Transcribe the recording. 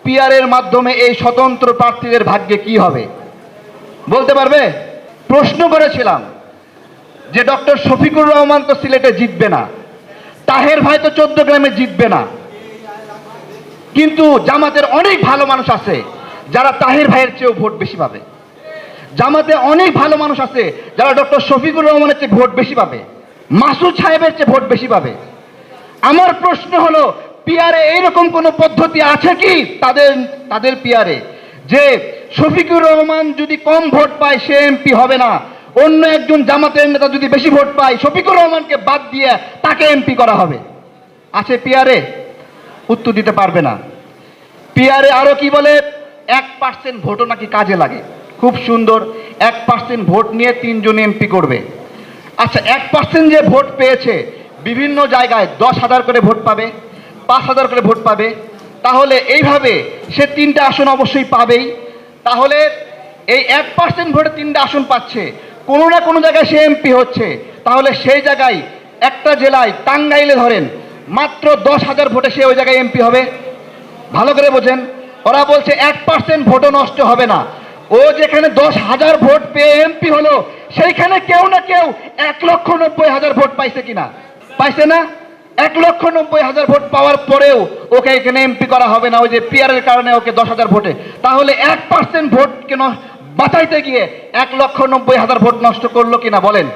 পিআরের মাধ্যমে এই স্বতন্ত্র প্রার্থীদের ভাগ্যে কি হবে বলতে পারবে? প্রশ্ন করেছিলাম যে ডক্টর শফিকুর রহমান তো সিলেটে জিতবে না, তাহের ভাই তো 14 গ্রামে জিতবে না, কিন্তু জামাতের অনেক ভালো মানুষ আছে যারা তাহের ভাইয়ের চেয়েও ভোট বেশি পাবে। জামাতে অনেক ভালো মানুষ আছে যারা ডক্টর শফিকুর রহমানের চেয়ে ভোট বেশি পাবে, মাসুদ সাহেবের চেয়ে ভোট বেশি পাবে। আমার প্রশ্ন হলো, পিআরে এইরকম কোন পদ্ধতি আছে কি তাদের পিআরে যে শফিকুর রহমান যদি কম ভোট পায় সে এমপি হবে না, অন্য একজন জামাতের নেতা যদি বেশি ভোট পায় শফিকুর রহমানকে বাদ দিয়ে তাকে এমপি করা হবে? আছে পিআরে? উত্তর দিতে পারবে না। পিআরে আরো কি বলে, 1% ভোটও নাকি কাজে লাগে। খুব সুন্দর, 1% ভোট নিয়ে 3 জন এমপি করবে। আচ্ছা, 1% যে ভোট পেয়েছে বিভিন্ন জায়গায় 10,000 করে ভোট পাবে, 5,000 করে ভোট পাবে, তাহলে এইভাবে সে 3টে আসন অবশ্যই পাবেই। তাহলে এই 1% ভোটে 3টে আসন পাচ্ছে, কোনো না কোনো জায়গায় সে এমপি হচ্ছে। তাহলে সেই জায়গায় একটা জেলায় টাঙ্গাইলে ধরেন মাত্র 10,000 ভোটে সে ওই জায়গায় এমপি হবে। ভালো করে বোঝেন, ওরা বলছে 1% ভোটও নষ্ট হবে না। ও যেখানে 10,000 ভোট পেয়ে এমপি হলো, সেইখানে কেউ না কেউ 1,90,000 ভোট পাইছে কিনা? পাইছে না? 1,90,000 ভোট পাওয়ার পরেও ওকে এখানে এমপি করা হবে না, ওই যে পিআরের কারণে ওকে 10,000 ভোটে। তাহলে 1% ভোট কেন বাঁচাইতে গিয়ে 1,90,000 ভোট নষ্ট করলো কিনা বলেন?